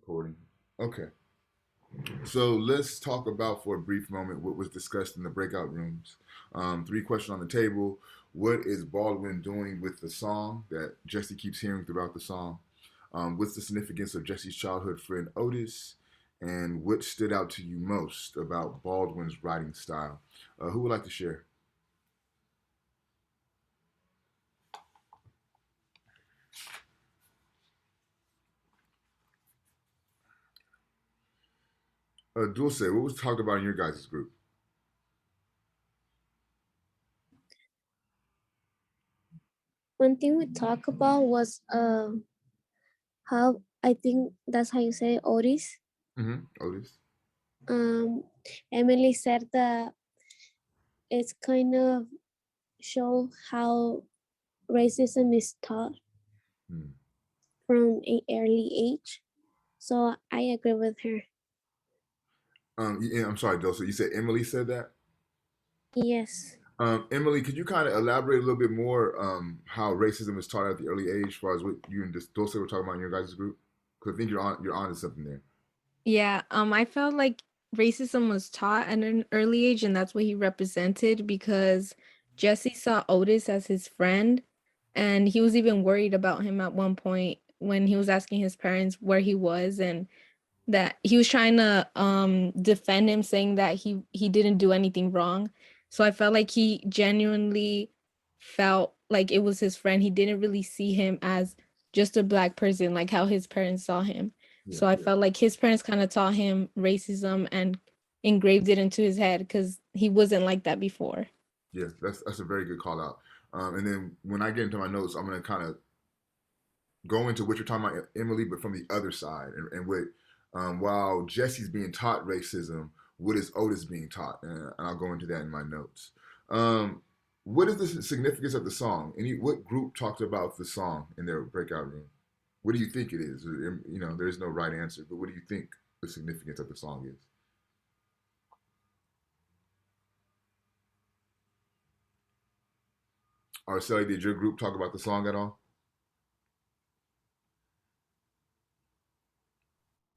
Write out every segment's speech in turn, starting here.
Recording. Okay. So let's talk about for a brief moment what was discussed in the breakout rooms. Three questions on the table. What is Baldwin doing with the song that Jesse keeps hearing throughout the song? What's the significance of Jesse's childhood friend Otis? And what stood out to you most about Baldwin's writing style? Who would like to share? Dulce, what was talked about in your guys' group? One thing we talked about was how I think that's how you say Otis. Otis. Um, Emily said that it's kind of show how racism is taught Hmm. from an early age. So I agree with her. Yeah, I'm sorry, Dulce. You said Emily said that? Yes. Emily, could you kind of elaborate a little bit more how racism is taught at the early age, as far as what you and Dulce were talking about in your guys' group? Because I think you're on to something there. Yeah, I felt like racism was taught at an early age, and that's what he represented because Jesse saw Otis as his friend, and he was even worried about him at one point when he was asking his parents where he was, and that he was trying to defend him, saying that he didn't do anything wrong. So I felt like he genuinely felt like it was his friend. He didn't really see him as just a black person like how his parents saw him. Yeah, So I felt like his parents kind of taught him racism and engraved it into his head because he wasn't like that before. yeah, that's a very good call out. And then when I get into my notes, I'm gonna kind of go into what you're talking about, Emily, but from the other side, and what while Jesse's being taught racism, what is Otis being taught? And I'll go into that in my notes. Um, what is the significance of the song? What group talked about the song in their breakout room? What do you think it is? There is no right answer, but what do you think the significance of the song is? Arceli, did your group talk about the song at all?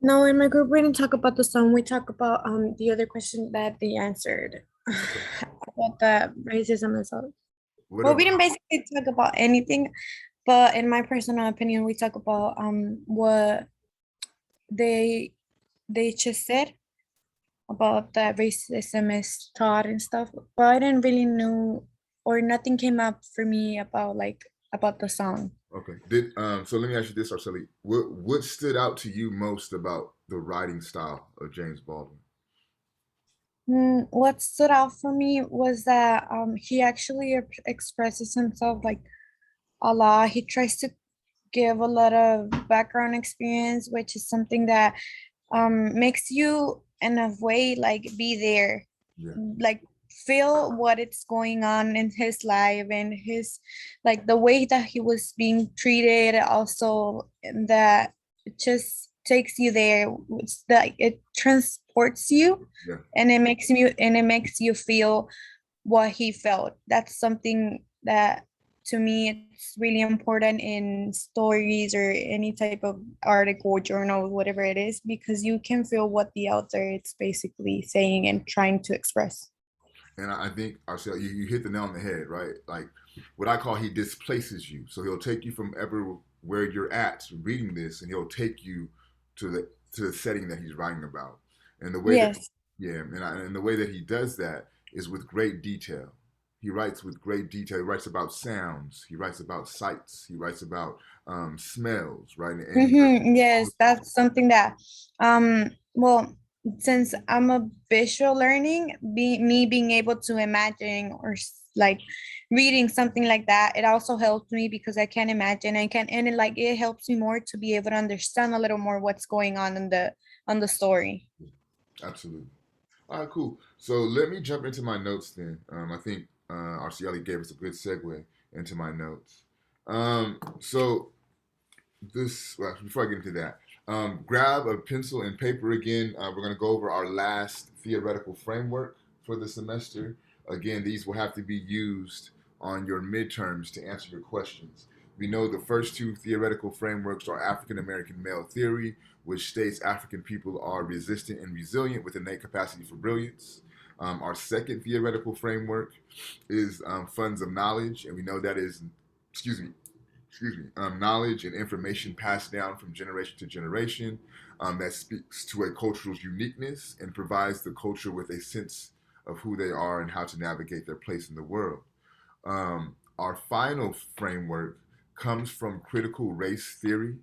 No, in my group we didn't talk about the song. We talk about the other question that they answered Okay. about the racism and stuff. What Well, we about? didn't basically talk about anything, but in my personal opinion, we talk about what they they just said about that racism is taught and stuff. But I didn't really know or nothing came up for me about about the song. Okay. Did so let me ask you this, Arceli. What stood out to you most about the writing style of James Baldwin? What stood out for me was that he actually expresses himself like a lot. He tries to give a lot of background experience, which is something that makes you in a way like be there, Yeah. like feel what it's going on in his life and his like the way that he was being treated also, and that it just takes you there. It's like it transports you, Yeah. and it makes you feel what he felt. That's something that to me it's really important in stories or any type of article, journal, whatever it is, because you can feel what the author is basically saying and trying to express. And I think Arcel, you hit the nail on the head, right? Like what I call he displaces you. So he'll take you from ever where you're at reading this, and he'll take you to the setting that he's writing about. And the way that Yes. yeah, and the way that he does that is with great detail. He writes with great detail. He writes about sounds. He writes about sights. He writes about smells, right? And Yes, that's something that well, since I'm a visual learning, me being able to imagine or like reading something like that, it also helps me because I can imagine. I can, and it helps me more to be able to understand a little more what's going on in the story. absolutely. All right, cool. So let me jump into my notes then. I think Arcieli gave us a good segue into my notes. So well, before I get into that, grab a pencil and paper again. We're going to go over our last theoretical framework for the semester. Again, these will have to be used on your midterms to answer your questions. We know the first two theoretical frameworks are African American male theory, which states African people are resistant and resilient with innate capacity for brilliance. Our second theoretical framework is funds of knowledge, and we know that is, knowledge and information passed down from generation to generation that speaks to a cultural's uniqueness and provides the culture with a sense of who they are and how to navigate their place in the world. Our final framework comes from critical race theory.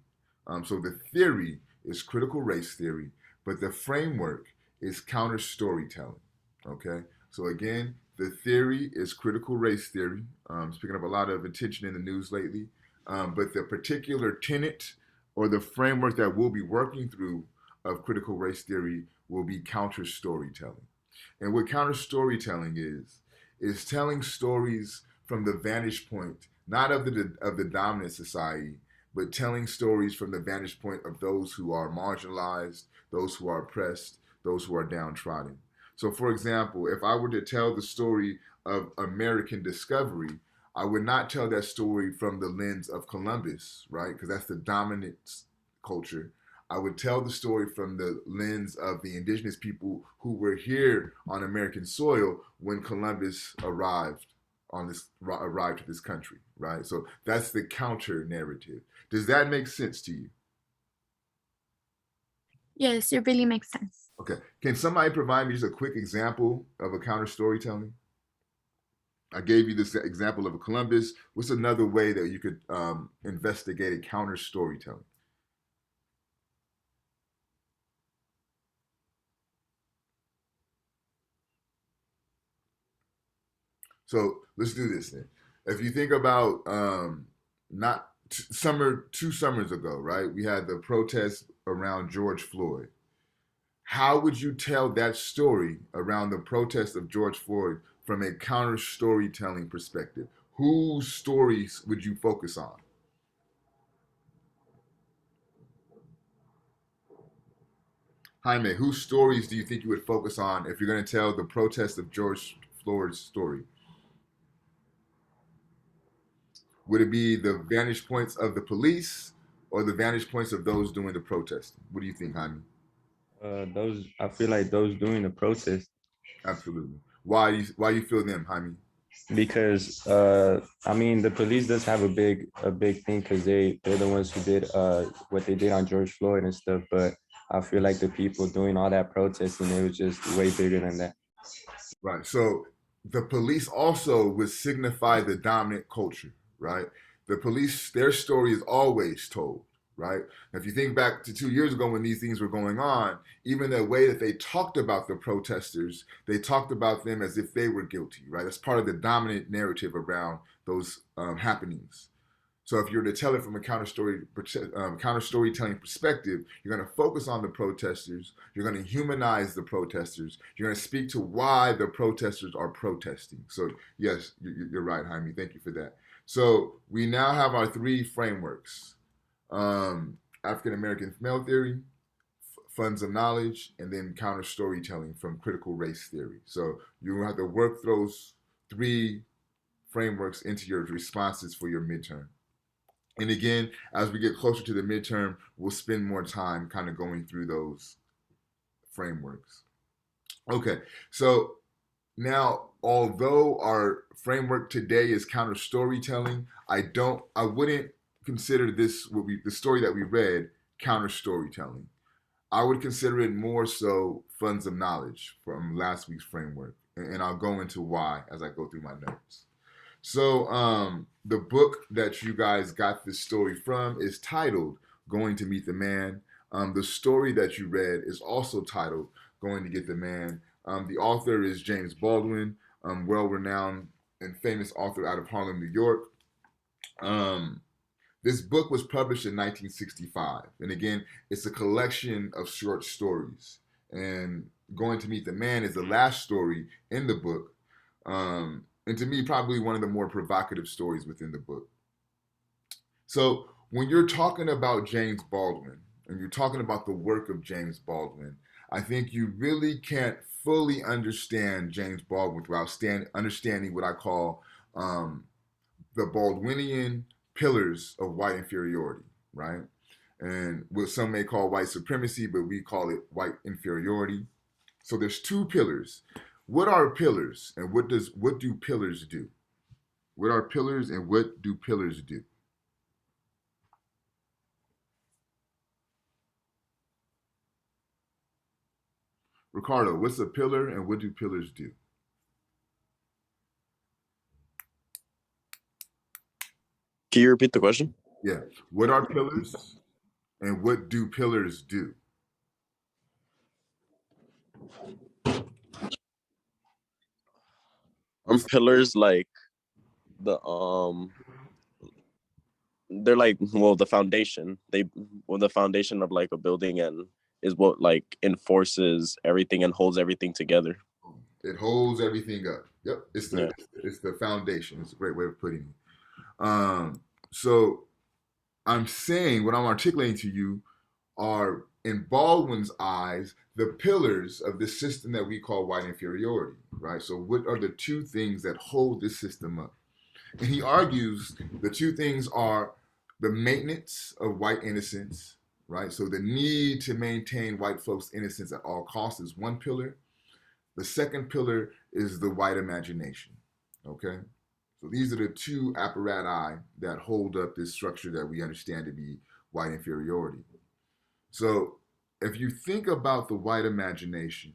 So the theory is critical race theory, but the framework is counter storytelling. Okay, so again, the theory is critical race theory. It's picking up a lot of attention in the news lately. But the particular tenet or the framework that we'll be working through of critical race theory will be counter storytelling. And what counter storytelling is telling stories from the vantage point not of the dominant society, but telling stories from the vantage point of those who are marginalized, those who are oppressed, those who are downtrodden. So, for example, if I were to tell the story of American discovery, I would not tell that story from the lens of Columbus, right? Because that's the dominant culture. I would tell the story from the lens of the indigenous people who were here on American soil when Columbus arrived to this country, right? So that's the counter narrative. Does that make sense to you? Yes, it really makes sense. Okay. Can somebody provide me just a quick example of a counter storytelling? I gave you this example of a Columbus. What's another way that you could investigate a counter storytelling? So let's do this then. If you think about not two summers ago, right? We had the protests around George Floyd. How would you tell that story around the protest of George Floyd from a counter storytelling perspective? Whose stories would you focus on? Jaime, whose stories do you think you would focus on if you're going to tell the protest of George Floyd's story? Would it be the vantage points of the police or the vantage points of those doing the protesting? What do you think, Jaime? Those I feel like those doing the protest. Absolutely. Why you feel them, Jaime? Because I mean the police does have a big thing because they're the ones who did what they did on George Floyd and stuff, but I feel like the people doing all that protesting, it was just way bigger than that. Right. So the police also would signify the dominant culture, right? The police, their story is always told, right? If you think back to 2 years ago when these things were going on, even the way that they talked about the protesters, they talked about them as if they were guilty, right? That's part of the dominant narrative around those happenings. So if you were to tell it from a counter storytelling perspective, you're going to focus on the protesters. You're going to humanize the protesters. You're going to speak to why the protesters are protesting. So yes, you're right, Jaime. Thank you for that. So we now have our three frameworks: African American male theory, funds of knowledge, and then counter storytelling from critical race theory. So you have to work those three frameworks into your responses for your midterm. And again, as we get closer to the midterm, we'll spend more time kind of going through those frameworks. Okay, so now, although our framework today is counter storytelling, I wouldn't consider the story that we read counter storytelling. I would consider it more so funds of knowledge from last week's framework, and I'll go into why as I go through my notes. So the book that you guys got this story from is titled Going to Meet the Man. The story that you read is also titled Going to Get the Man. The author is James Baldwin, well-renowned and famous author out of Harlem, New York. This book was published in 1965. And again, it's a collection of short stories. And Going to Meet the Man is the last story in the book. And to me, probably one of the more provocative stories within the book. So when you're talking about James Baldwin, and you're talking about the work of James Baldwin, I think you really can't fully understand James Baldwin without understanding what I call the Baldwinian pillars of white inferiority, right? And what some may call white supremacy, but we call it white inferiority. So there's two pillars. What are pillars, and what do pillars do? What are pillars, and what do pillars do? Ricardo, what's a pillar, and what do pillars do? Can you repeat the question? Yeah. What are pillars, and what do pillars do? Pillars like the they're like, well, the foundation. The foundation of like a building, and is what like enforces everything and holds everything together. It holds everything up. Yep. Yeah. It's the foundation. It's a great way of putting it. So I'm saying, what I'm articulating to you are, in Baldwin's eyes, the pillars of this system that we call white inferiority, right? So what are the two things that hold this system up? And he argues the two things are the maintenance of white innocence, right? So the need to maintain white folks' innocence at all costs is one pillar. The second pillar is the white imagination, okay? So these are the two apparati that hold up this structure that we understand to be white inferiority. So if you think about the white imagination,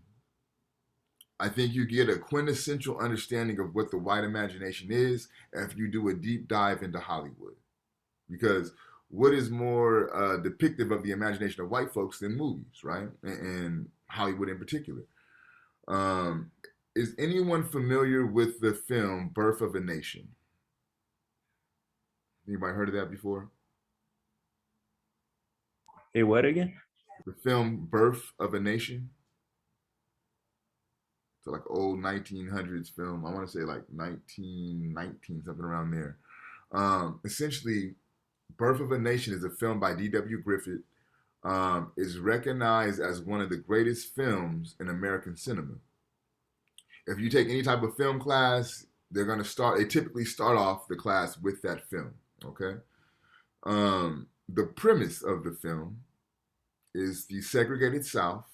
I think you get a quintessential understanding of what the white imagination is if you do a deep dive into Hollywood. Because what is more depictive of the imagination of white folks than movies, right? And Hollywood in particular. Is anyone familiar with the film Birth of a Nation? Anybody heard of that before? Hey, what again? The film Birth of a Nation? It's like old 1900s film. I want to say like 1919, something around there. Essentially, Birth of a Nation is a film by D.W. Griffith. Is recognized as one of the greatest films in American cinema. If you take any type of film class, they typically start off the class with that film, okay? The premise of the film is the segregated South.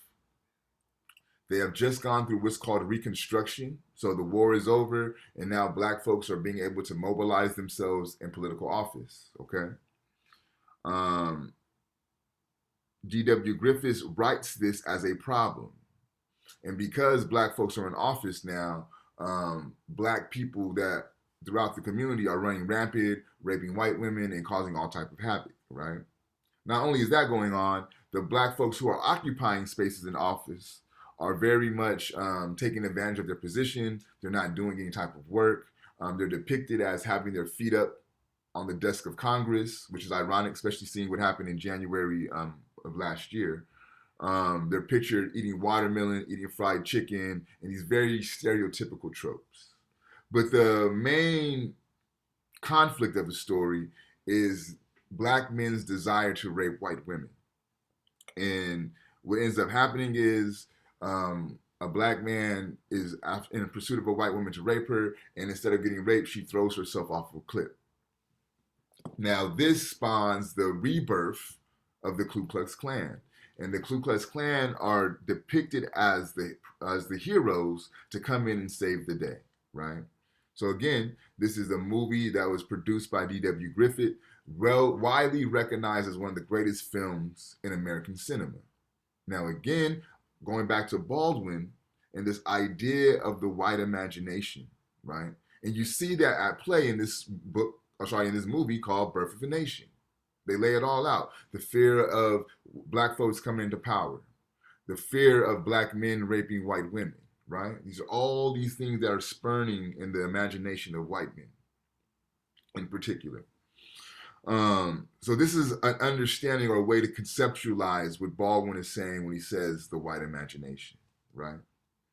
They have just gone through what's called Reconstruction. So the war is over, and now black folks are being able to mobilize themselves in political office, okay? D.W. Griffiths writes this as a problem. And because black folks are in office now, black people that throughout the community are running rampant, raping white women, and causing all type of havoc, right? Not only is that going on, the black folks who are occupying spaces in office are very much taking advantage of their position. They're not doing any type of work. They're depicted as having their feet up on the desk of Congress, which is ironic, especially seeing what happened in January of last year. They're pictured eating watermelon, eating fried chicken, and these very stereotypical tropes. But the main conflict of the story is black men's desire to rape white women. And what ends up happening is a black man is in pursuit of a white woman to rape her, and instead of getting raped, she throws herself off a cliff. Now, this spawns the rebirth of the Ku Klux Klan. And the Ku Klux Klan are depicted as the heroes to come in and save the day, right? So again, this is a movie that was produced by D.W. Griffith, widely recognized as one of the greatest films in American cinema. Now again, going back to Baldwin and this idea of the white imagination, right? And you see that at play in this in this movie called Birth of a Nation. They lay it all out. The fear of black folks coming into power, the fear of black men raping white women, right? These are all these things that are spurning in the imagination of white men in particular. So this is an understanding or a way to conceptualize what Baldwin is saying when he says the white imagination, right?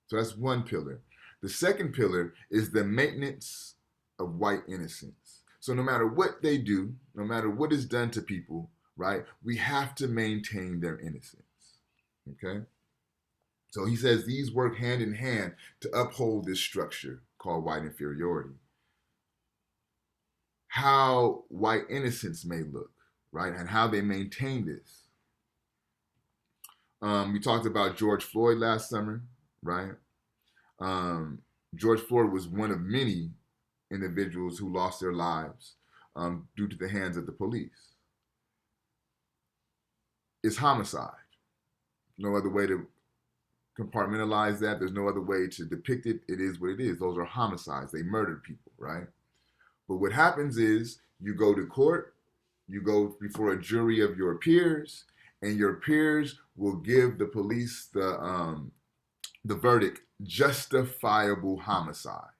So that's one pillar. The second pillar is the maintenance of white innocence. So no matter what they do, no matter what is done to people, right, we have to maintain their innocence, okay? So he says these work hand in hand to uphold this structure called white inferiority. how white innocence may look, right? And how they maintain this. We talked about George Floyd last summer, right? George Floyd was one of many individuals who lost their lives due to the hands of the police. It's homicide. No other way to compartmentalize that. There's no other way to depict it. It is what it is. Those are homicides. They murdered people, right? But what happens is you go to court, you go before a jury of your peers, and your peers will give the police the verdict, justifiable homicide.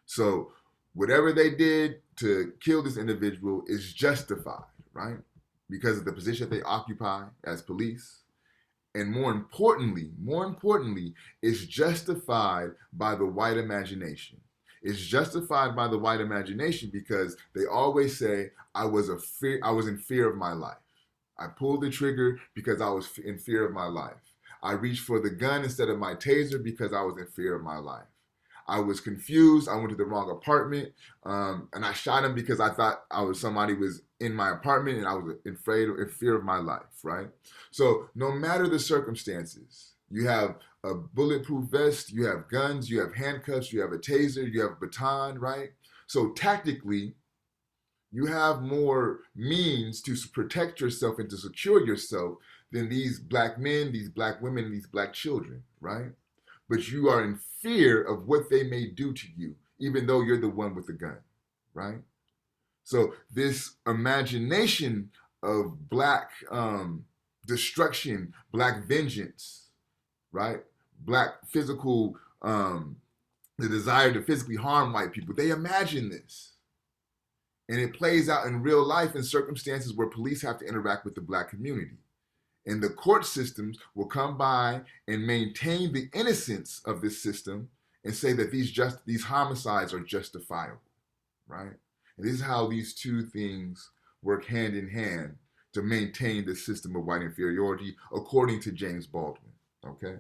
So whatever they did to kill this individual is justified, right? Because of the position they occupy as police. And more importantly, it's justified by the white imagination. It's justified by the white imagination because they always say, I was in fear of my life. I pulled the trigger because I was in fear of my life. I reached for the gun instead of my taser because I was in fear of my life. I was confused. I went to the wrong apartment, and I shot him because I thought somebody was in my apartment, and I was in fear of my life. Right. So no matter the circumstances, you have a bulletproof vest, you have guns, you have handcuffs, you have a taser, you have a baton. Right. So tactically, you have more means to protect yourself and to secure yourself than these black men, these black women, and these black children. Right. But you are in fear of what they may do to you, even though you're the one with the gun, right? So this imagination of black destruction, black vengeance, right? Black physical, the desire to physically harm white people, they imagine this. And it plays out in real life in circumstances where police have to interact with the black community. And the court systems will come by and maintain the innocence of this system and say that these homicides are justifiable, right? And this is how these two things work hand in hand to maintain the system of white inferiority, according to James Baldwin, okay?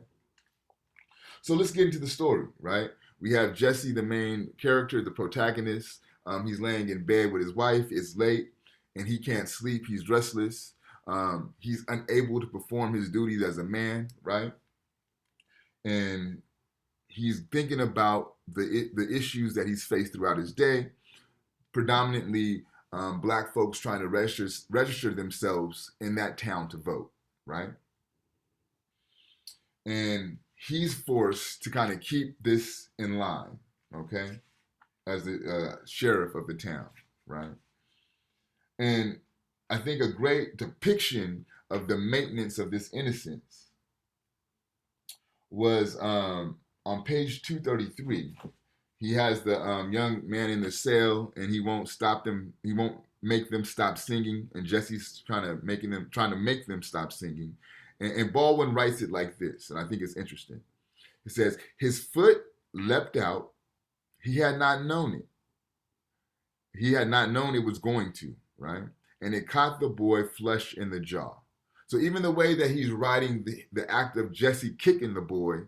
So let's get into the story, right? We have Jesse, the main character, the protagonist. He's laying in bed with his wife. It's late, and he can't sleep. He's restless. He's unable to perform his duties as a man, right? And he's thinking about the issues that he's faced throughout his day, predominantly black folks trying to register themselves in that town to vote, right? And he's forced to kind of keep this in line, okay, as the sheriff of the town, right? And I think a great depiction of the maintenance of this innocence was on page 233. He has the young man in the cell, and he won't stop them. He won't make them stop singing, and Jesse's trying to make them stop singing. And Baldwin writes it like this, and I think it's interesting. It says, his foot leapt out. He had not known it. He had not known it was going to, right? And it caught the boy flush in the jaw. So even the way that he's writing the act of Jesse kicking the boy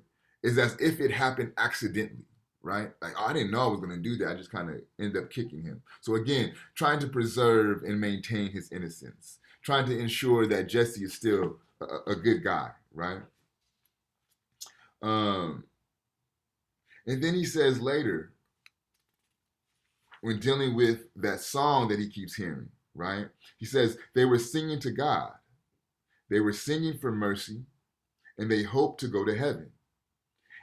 is as if it happened accidentally, right? Like, oh, I didn't know I was going to do that. I just kind of ended up kicking him. So again, trying to preserve and maintain his innocence, trying to ensure that Jesse is still a good guy, right? And then he says later, when dealing with that song that he keeps hearing, right? He says, they were singing to God. They were singing for mercy, and they hoped to go to heaven.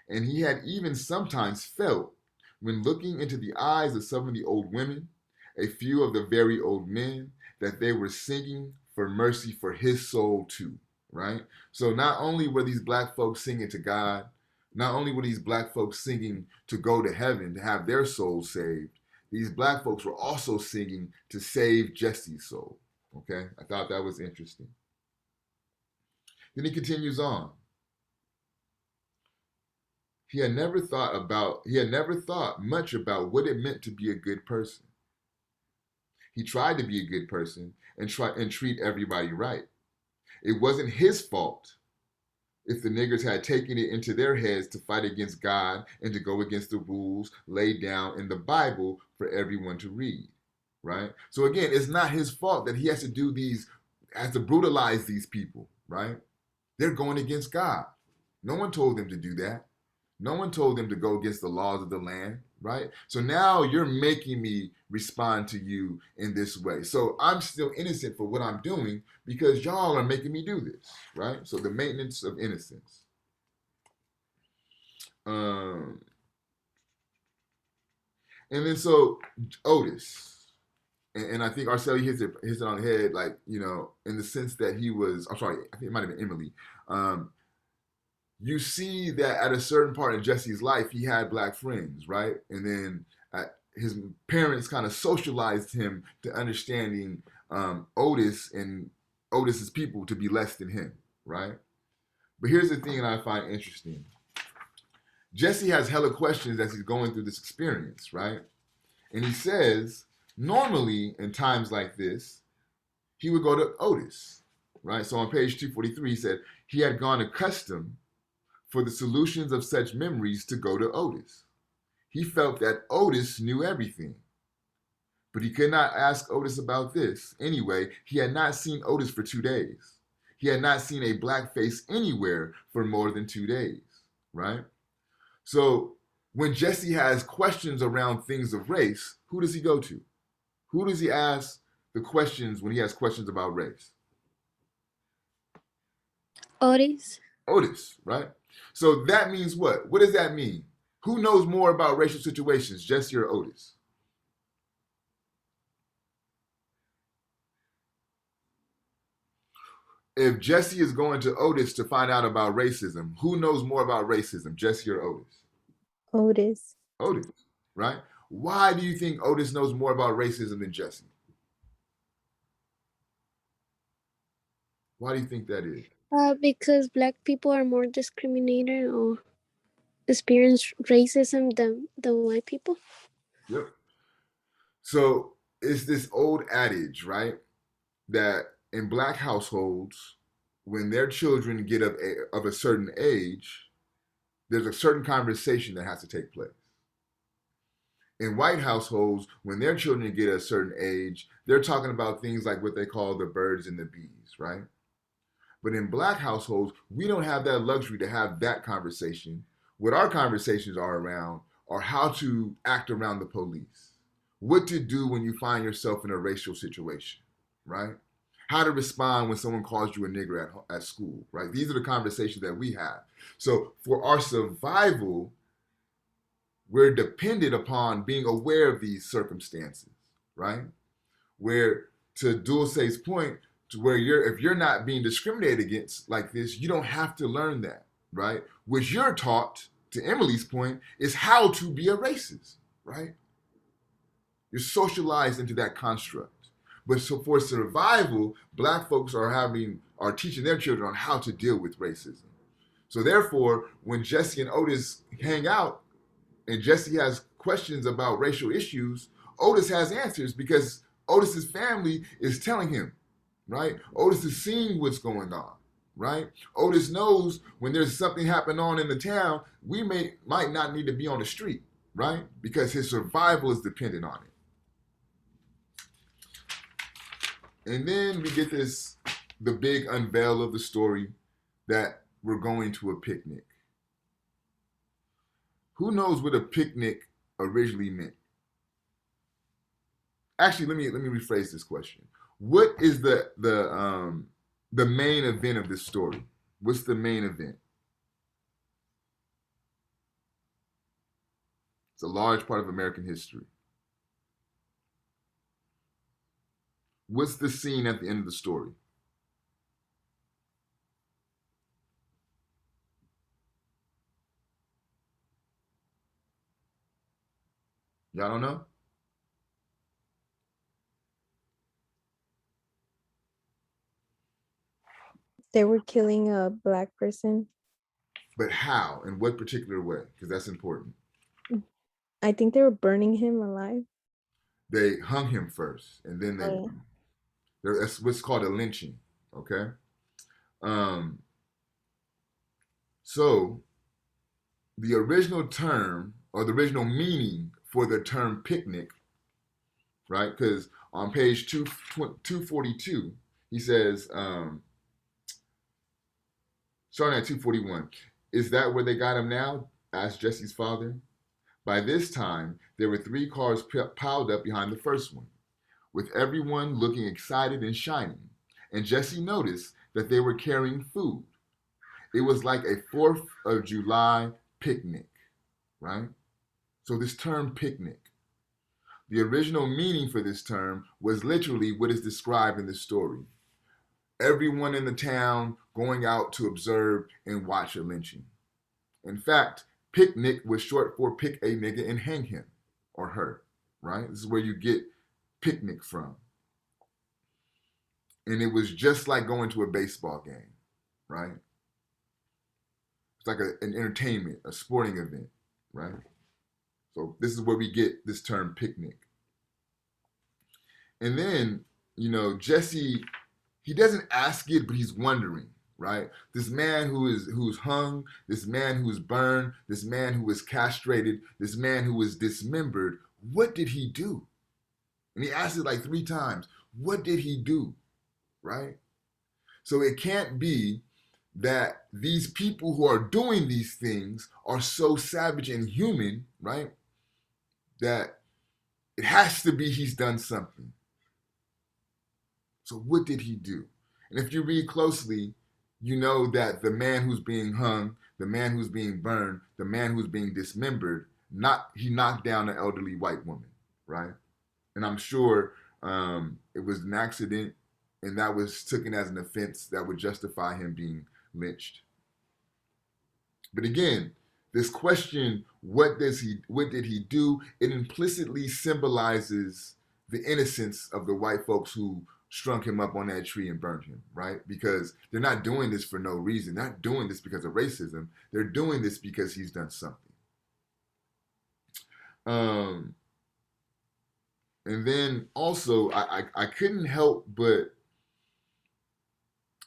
And he had even sometimes felt, when looking into the eyes of some of the old women, a few of the very old men, that they were singing for mercy for his soul too, right? So not only were these black folks singing to God, not only were these black folks singing to go to heaven, to have their souls saved, these black folks were also singing to save Jesse's soul. Okay, I thought that was interesting. Then he continues on. He had never thought much about what it meant to be a good person. He tried to be a good person and treat everybody right. It wasn't his fault if the niggers had taken it into their heads to fight against God and to go against the rules laid down in the Bible for everyone to read. right? So again, it's not his fault that he has to do these, has to brutalize these people, right? They're going against God. No one told them to do that. No one told them to go against the laws of the land, right? So now you're making me respond to you in this way. So I'm still innocent for what I'm doing because y'all are making me do this, right? So the maintenance of innocence. Um, and then so Otis, and I think Arceli hits it on the head, like, you know, in the sense that he was, I'm sorry, I think it might have been Emily. You see that at a certain part in Jesse's life, he had black friends, right? And then his parents kind of socialized him to understanding Otis and Otis's people to be less than him, right? But here's the thing that I find interesting. Jesse has hella questions as he's going through this experience, right? And he says, normally in times like this, he would go to Otis, right? So on page 243, he said, he had gone accustomed for the solutions of such memories to go to Otis. He felt that Otis knew everything. But he could not ask Otis about this. Anyway, he had not seen Otis for 2 days. He had not seen a black face anywhere for more than 2 days, right? So when Jesse has questions around things of race, who does he go to? Who does he ask the questions when he has questions about race? Otis. Otis, right? So that means what? What does that mean? Who knows more about racial situations, Jesse or Otis? If Jesse is going to Otis to find out about racism, who knows more about racism, Jesse or Otis? Otis. Otis, right? Why do you think Otis knows more about racism than Jesse? Why do you think that is? Because black people are more discriminated or experience racism than the white people. Yep. So it's this old adage, right? That in black households, when their children get of a certain age, there's a certain conversation that has to take place. In white households, when their children get a certain age, they're talking about things like what they call the birds and the bees, right? But in black households, we don't have that luxury to have that conversation. What our conversations are around are how to act around the police, what to do when you find yourself in a racial situation, right? How to respond when someone calls you a nigger at school, right? These are the conversations that we have. So for our survival, we're dependent upon being aware of these circumstances, right? Where, to Dulce's point, to where if you're not being discriminated against like this, you don't have to learn that, right? What you're taught, to Emily's point, is how to be a racist, right? You're socialized into that construct. But so for survival, black folks are teaching their children on how to deal with racism. So therefore, when Jesse and Otis hang out, and Jesse has questions about racial issues, Otis has answers because Otis's family is telling him, right? Otis is seeing what's going on, right? Otis knows when there's something happening on in the town, we might not need to be on the street, right? Because his survival is dependent on it. And then we get the big unveil of the story that we're going to a picnic. Who knows what a picnic originally meant? Actually, let me rephrase this question. What is the main event of this story? What's the main event? It's a large part of American history. What's the scene at the end of the story? Y'all don't know? They were killing a black person. But how? In what particular way? Because that's important. I think they were burning him alive. They hung him first, and then that's what's called a lynching. Okay. So the original term or the original meaning for the term picnic right? Because on page 242, he says, starting at 241, is that where they got him now? Asked Jesse's father. By this time, there were 3 cars piled up behind the first one, with everyone looking excited and shining. And Jesse noticed that they were carrying food. It was like a 4th of July picnic, right? So this term picnic, the original meaning for this term was literally what is described in this story. Everyone in the town going out to observe and watch a lynching. In fact, picnic was short for pick a nigga and hang him or her, right? This is where you get picnic from. And it was just like going to a baseball game, right? It's like an entertainment, a sporting event, right? So this is where we get this term picnic. And then, Jesse, he doesn't ask it, but he's wondering, right? This man who's hung, this man who's burned, this man who was castrated, this man who was dismembered, what did he do? And he asked it like 3 times. What did he do? Right? So it can't be that these people who are doing these things are so savage and human, right? That it has to be he's done something. So what did he do? And if you read closely, you know that the man who's being hung, the man who's being burned, the man who's being dismembered, he knocked down an elderly white woman, right? And I'm sure it was an accident, and that was taken as an offense that would justify him being lynched. But again, this question, what did he do? It implicitly symbolizes the innocence of the white folks who strung him up on that tree and burned him, right? Because they're not doing this for no reason. They're not doing this because of racism. They're doing this because he's done something. And then also, I couldn't help but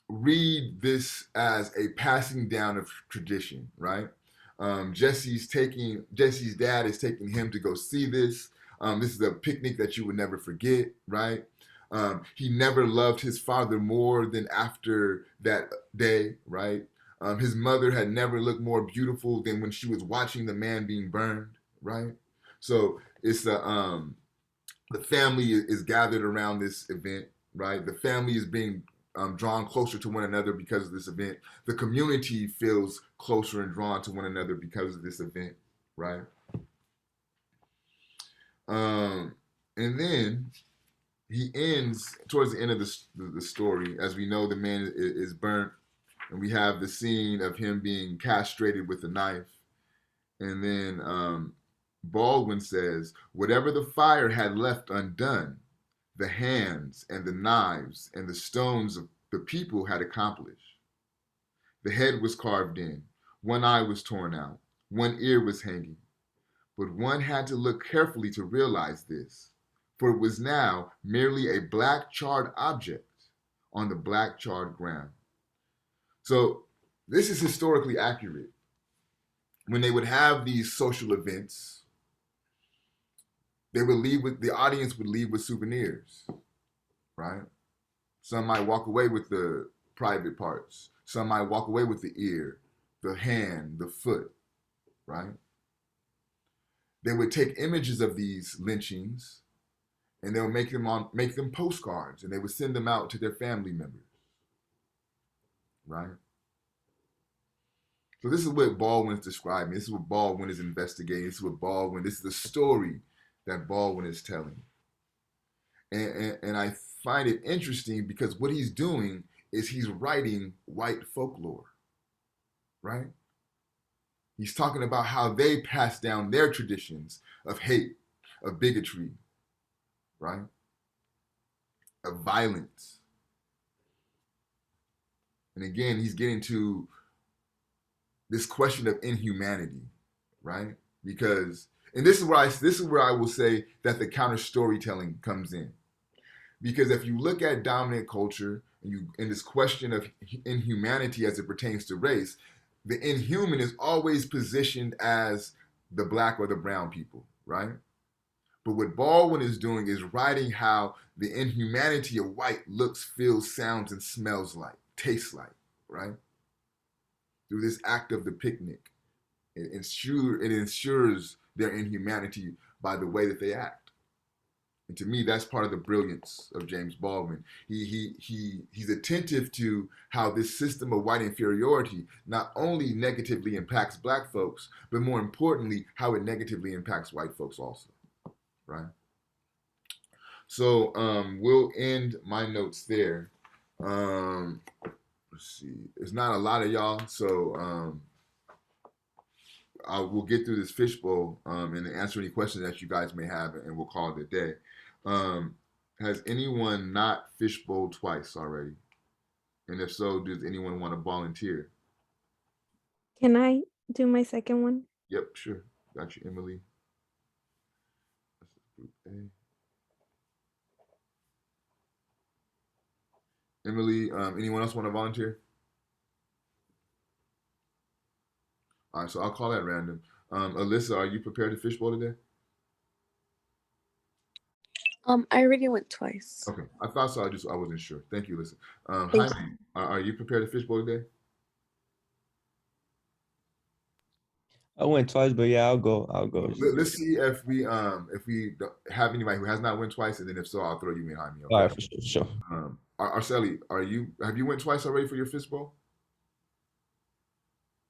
read this as a passing down of tradition, right? Jesse's dad is taking him to go see this. This is a picnic that you would never forget, right? He never loved his father more than after that day, right? His mother had never looked more beautiful than when she was watching the man being burned, right? So it's the family is gathered around this event, right? The family is being drawn closer to one another because of this event. The community feels closer and drawn to one another because of this event, right? And then he ends towards the end of the story. As we know, the man is burnt, and we have the scene of him being castrated with a knife. And then Baldwin says, whatever the fire had left undone, the hands and the knives and the stones of the people had accomplished. The head was carved in, one eye was torn out, one ear was hanging. But one had to look carefully to realize this, for it was now merely a black charred object on the black charred ground. So this is historically accurate. When they would have these social events, the audience would leave with souvenirs, right? Some might walk away with the private parts. Some might walk away with the ear, the hand, the foot, right? They would take images of these lynchings and they'll make them postcards, and they would send them out to their family members, right? So this is what Baldwin's describing. This is what Baldwin is investigating. This is the story that Baldwin is telling. And I find it interesting because what he's doing is he's writing white folklore, right? He's talking about how they pass down their traditions of hate, of bigotry, right? Of violence. And again, he's getting to this question of inhumanity, right? Because, and this is where I will say that the counter storytelling comes in. Because if you look at dominant culture and this question of inhumanity as it pertains to race, the inhuman is always positioned as the black or the brown people, right? But what Baldwin is doing is writing how the inhumanity of white looks, feels, sounds, and smells like, tastes like, right? Through this act of the picnic. It ensures their inhumanity by the way that they act. And to me, that's part of the brilliance of James Baldwin. He's attentive to how this system of white inferiority not only negatively impacts black folks, but more importantly, how it negatively impacts white folks also, right? So we'll end my notes there. Let's see. It's not a lot of y'all, so we'll get through this fishbowl and answer any questions that you guys may have, and we'll call it a day. Has anyone not fishbowled twice already? And if so, does anyone want to volunteer? Can I do my second one? Yep, sure. Got you, Emily. Group A. Emily, anyone else want to volunteer? All right, so I'll call that random. Alyssa, are you prepared to fishbowl today? I already went twice. Okay, I thought so. I wasn't sure. Thank you, Alyssa. Thank Jaime, are you prepared to fishbowl today? I went twice, but yeah, I'll go. I'll go. Let's see if we don't have anybody who has not went twice, and then if so, I'll throw you in Jaime. Okay? All right, for sure. Arceli, have you went twice already for your fishbowl?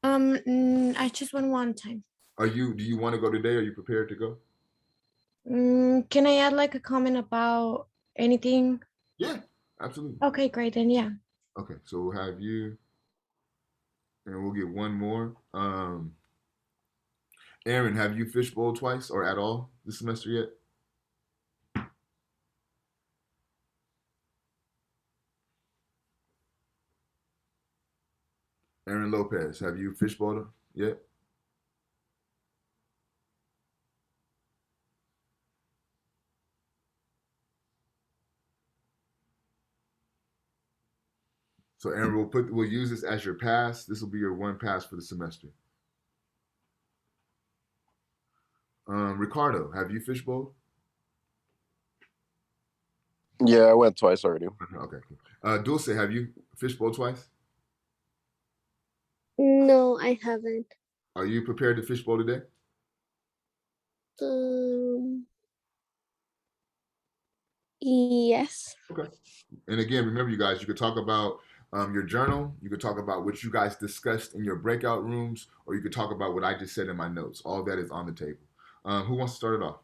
I just went one time. Do you want to go today? Are you prepared to go? Can I add like a comment about anything? Yeah, absolutely. Okay, great, then yeah. Okay, so we'll have you, and we'll get one more. Aaron, have you fishbowled twice or at all this semester yet? Aaron Lopez, have you fishbowled yet? So Aaron, we'll use this as your pass. This will be your one pass for the semester. Ricardo, have you fishbowled? Yeah, I went twice already. Okay. Dulce, have you fishbowled twice? No, I haven't. Are you prepared to fishbowl today? Yes. Okay. And again, remember, you guys, you could talk about your journal. You could talk about what you guys discussed in your breakout rooms, or you could talk about what I just said in my notes. All of that is on the table. Who wants to start it off?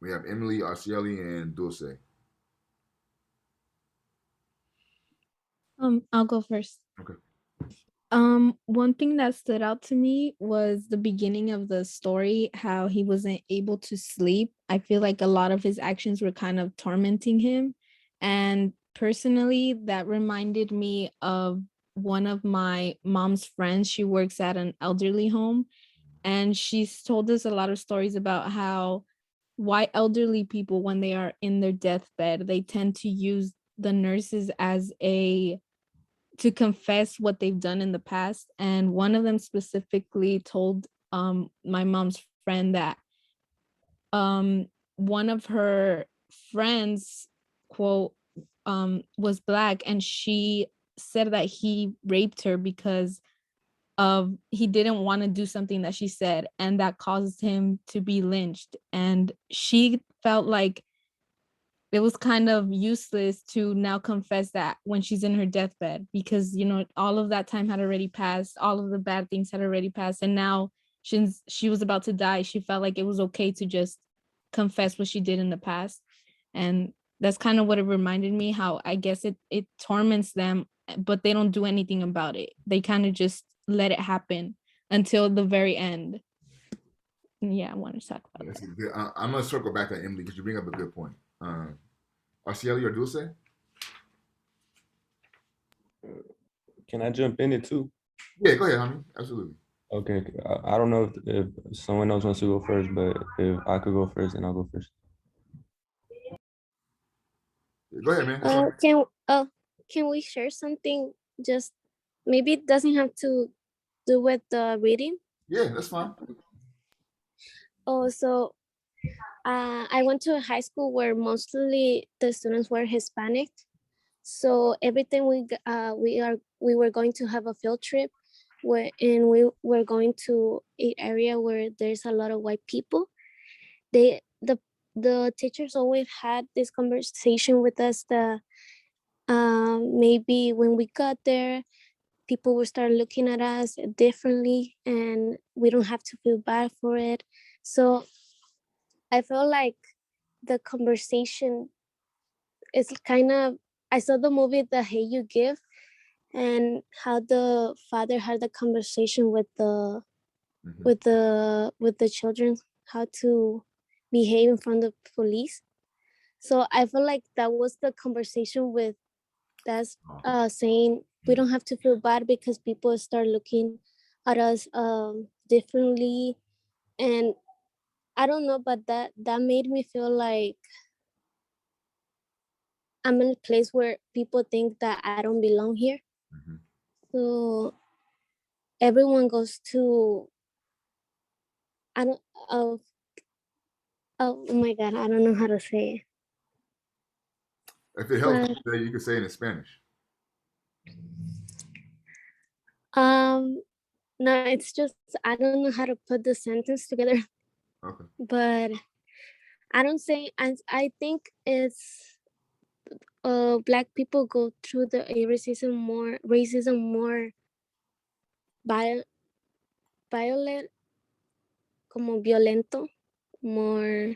We have Emily, Arcieli, and Dulce. I'll go first. Okay. One thing that stood out to me was the beginning of the story, how he wasn't able to sleep. I feel like a lot of his actions were kind of tormenting him. And personally, that reminded me of one of my mom's friends. She works at an elderly home, and she's told us a lot of stories about how white elderly people, when they are in their deathbed, they tend to use the nurses as to confess what they've done in the past. And one of them specifically told my mom's friend that one of her friends, quote, was Black, and she said that he raped her because of he didn't want to do something that she said, and that caused him to be lynched. And she felt like it was kind of useless to now confess that when she's in her deathbed, because all of that time had already passed, all of the bad things had already passed, and now since she was about to die, she felt like it was okay to just confess what she did in the past. And that's kind of what it reminded me, how I guess it torments them, but they don't do anything about it. They kind of just let it happen until the very end. Yeah, I want to talk about that. I'm going to circle back to Emily because you bring up a good point. Arcieli or Dulce? Can I jump in it too? Yeah, go ahead, homie. Absolutely. Okay. I don't know if someone else wants to go first, but if I could go first, then I'll go first. Go ahead, man. can we share something? Just maybe it doesn't have to do with the reading. Yeah, that's fine. Oh, so I went to a high school where mostly the students were Hispanic. So every time we were going to have a field trip, and we were going to an area where there's a lot of white people. They the teachers always had this conversation with us that maybe when we got there, people will start looking at us differently, and we don't have to feel bad for it. So I feel like the conversation is kind of. I saw the movie The Hate You Give, and how the father had the conversation with the Mhm. with the children, how to behave in front of police. So I feel like that was the conversation with that's saying we don't have to feel bad because people start looking at us differently. And I don't know, but that made me feel like I'm in a place where people think that I don't belong here. Mhm. So everyone goes to I don't oh, oh my god, I don't know how to say If it it. helps, you can say it in Spanish. Um no, it's just I don't know how to put the sentence together, Okay. but I don't say I think it's black people go through the racism more violent, violent, como violento, more.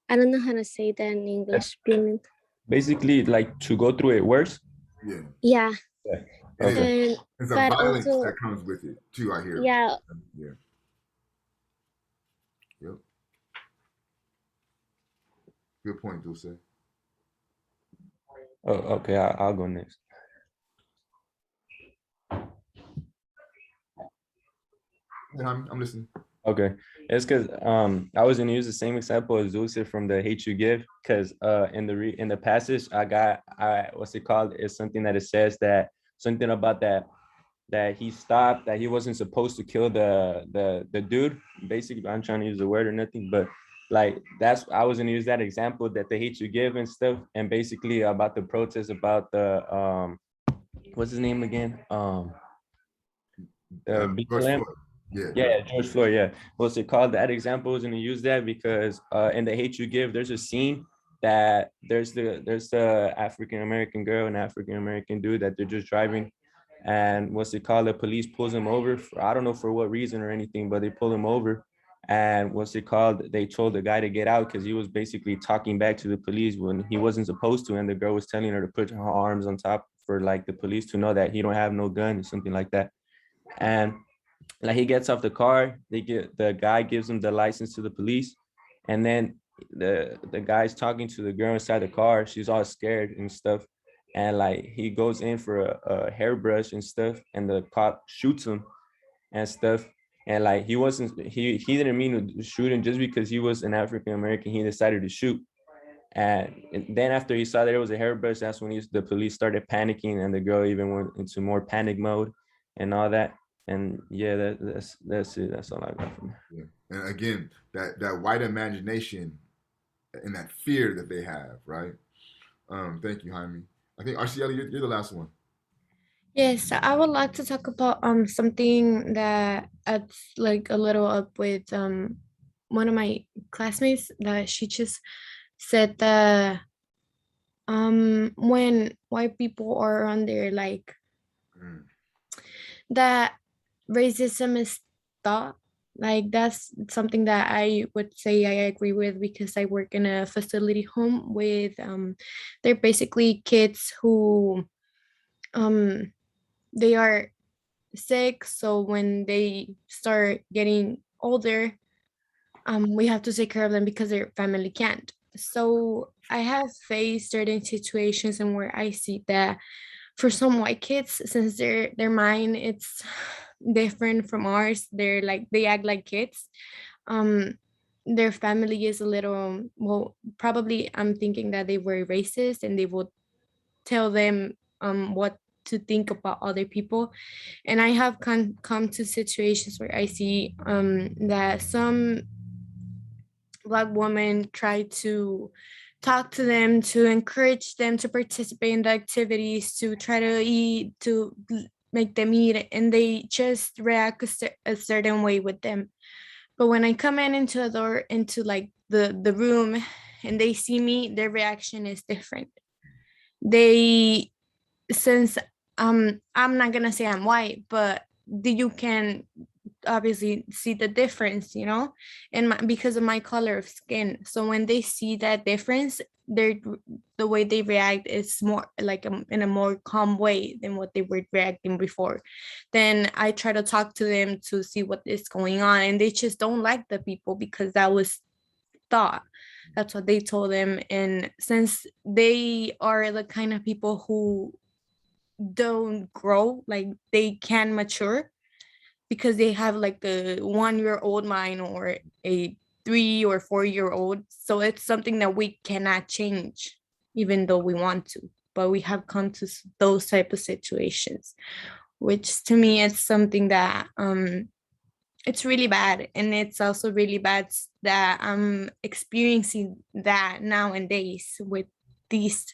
I don't know how to say that in English. Violent. Basically, like to go through it worse. Yeah. Yeah, Yeah. And Okay. and there's a but violence also that comes with it too, I hear. yeah, Yeah. Yep. Good point, Dulce. Oh, okay. I'll go next. Yeah, I'm listening. Okay, it's because I was gonna use the same example as Dulce from the Hate You Give, because in the passage I what's it called? It's something that it says that something about that he stopped, that he wasn't supposed to kill the dude. Basically, I'm trying to use the word or nothing, but like that's I was gonna use that example, that the Hate You Give and stuff, and basically about the protest about the what's his name again? George BLM. Floyd. Yeah, Yeah, George Floyd. Yeah, what's it called? That example is going to use that because in the Hate You Give, there's a scene that there's the African American girl and African American dude that they're just driving, and what's it called? The police pulls him over. I don't know for what reason or anything, but they pull him over, and what's it called? They told the guy to get out because he was basically talking back to the police when he wasn't supposed to, and the girl was telling her to put her arms on top for like the police to know that he don't have no gun or something like that, and like he gets off the car, the guy gives him the license to the police, and then the guy's talking to the girl inside the car. She's all scared and stuff, and like he goes in for a hairbrush and stuff, and the cop shoots him and stuff. And like he didn't mean to shoot him, just because he was an African American. He decided to shoot. And then after he saw that it was a hairbrush, that's when the police started panicking, and the girl even went into more panic mode and all that. And yeah, that's it. That's all I got from there. Yeah. And again, that white imagination and that fear that they have, right? Thank you, Jaime. I think Arcieli, you're the last one. Yes, I would like to talk about something that it's like a little up with one of my classmates, that she just said that when white people are on there, like Mm. that racism is thought, like that's something that I would say I agree with, because I work in a facility home with they're basically kids who um they are sick, so when they start getting older, we have to take care of them because their family can't. So I have faced certain situations and where I see that for some white kids, since their mind it's different from ours, they're like they act like kids. um their family is a little, well, probably I'm thinking that they were racist, and they would tell them what to think about other people. And I have come to situations where I see that some Black women try to talk to them, to encourage them to participate in the activities, to try to eat, to make them eat, and they just react a certain way with them. But when I come in into the door, into like the room, and they see me, their reaction is different. They, since I'm not gonna say I'm white, but you can obviously see the difference, you know, and because of my color of skin. So when they see that difference, they're the way they react is more like in a more calm way than what they were reacting before. Then I try to talk to them to see what is going on, and they just don't like the people because that was thought. That's what they told them. And since they are the kind of people who don't grow, like they can mature because they have like a 1-year-old mind or a 3 or 4-year-old. So it's something that we cannot change, even though we want to. But we have come to those type of situations, which to me it's something that it's really bad. And it's also really bad that I'm experiencing that nowadays with these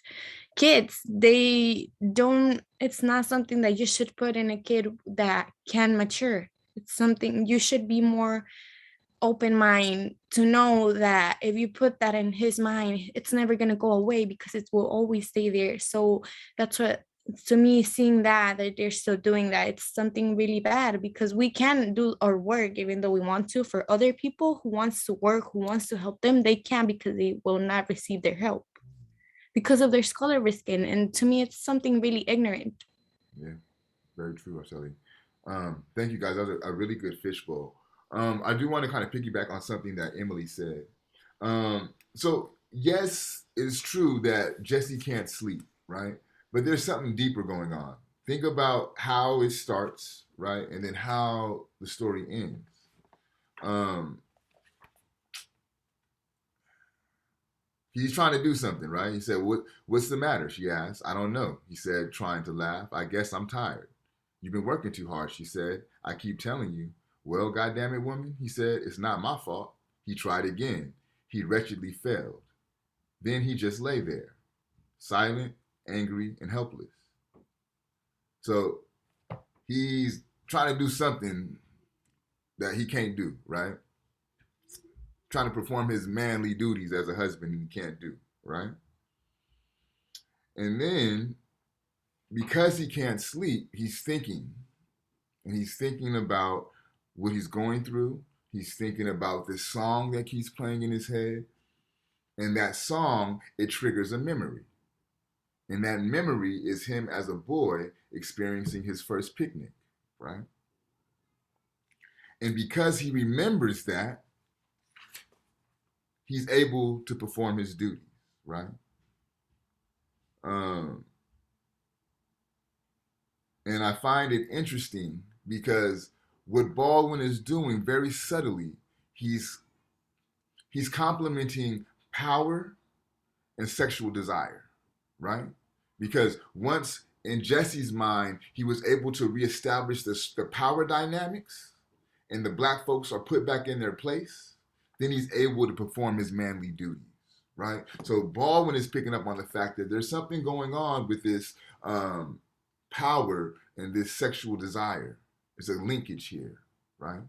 kids. They don't, it's not something that you should put in a kid that can mature. It's something you should be more open mind to know that if you put that in his mind, it's never going to go away because it will always stay there. So that's what, to me, seeing that they're still doing that, it's something really bad, because we can do our work even though we want to. For other people who wants to work, who wants to help them, they can, because they will not receive their help because of their color of skin. And to me, it's something really ignorant. Yeah, very true, Arceli. Thank you guys. That was a really good fishbowl. I do want to kind of piggyback on something that Emily said. So yes, it's true that Jesse can't sleep, right? But there's something deeper going on. Think about how it starts, right, and then how the story ends. Um, he's trying to do something, right? He said, What's the matter?" She asked. "I don't know," he said, trying to laugh. "I guess I'm tired." "You've been working too hard," she said. "I keep telling you." "Well, goddamn it, woman," he said, "it's not my fault." He tried again. He wretchedly failed. Then he just lay there, silent, angry, and helpless. So he's trying to do something that he can't do, right? Trying to perform his manly duties as a husband, and he can't do, right? And then, because he can't sleep, he's thinking. And he's thinking about what he's going through. He's thinking about this song that keeps playing in his head. And that song, it triggers a memory. And that memory is him as a boy experiencing his first picnic, right? And because he remembers that, he's able to perform his duties, right? Um, and I find it interesting because what Baldwin is doing very subtly, he's complementing power and sexual desire, right? Because once in Jesse's mind, he was able to reestablish the power dynamics and the black folks are put back in their place, then he's able to perform his manly duties, right? So Baldwin is picking up on the fact that there's something going on with this power and this sexual desire. There's a linkage here, right?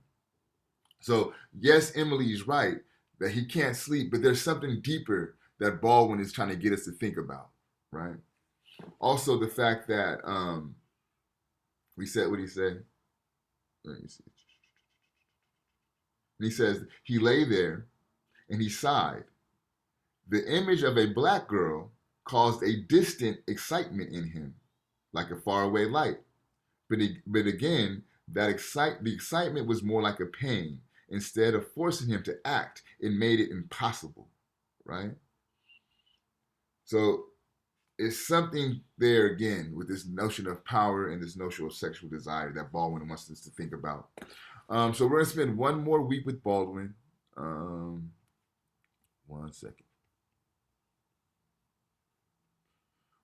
So yes, Emily's right that he can't sleep, but there's something deeper that Baldwin is trying to get us to think about, right? Also, the fact that we said, what did he say? Let me see. And he says he lay there and he sighed. The image of a black girl caused a distant excitement in him, like a faraway light. But again, the excitement was more like a pain. Instead of forcing him to act, it made it impossible, right? So it's something there again with this notion of power and this notion of sexual desire that Baldwin wants us to think about. So we're going to spend one more week with Baldwin. 1 second.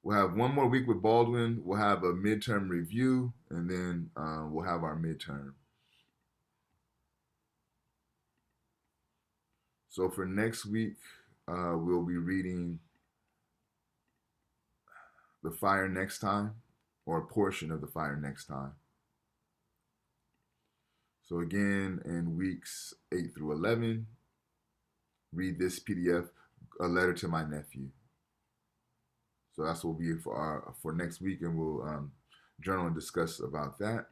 We'll have one more week with Baldwin. We'll have a midterm review, and then we'll have our midterm. So for next week, we'll be reading The Fire Next Time, or a portion of The Fire Next Time. So again, in weeks 8 through 11, read this PDF, A Letter to My Nephew. So that's what will be for next week, and we'll journal and discuss about that.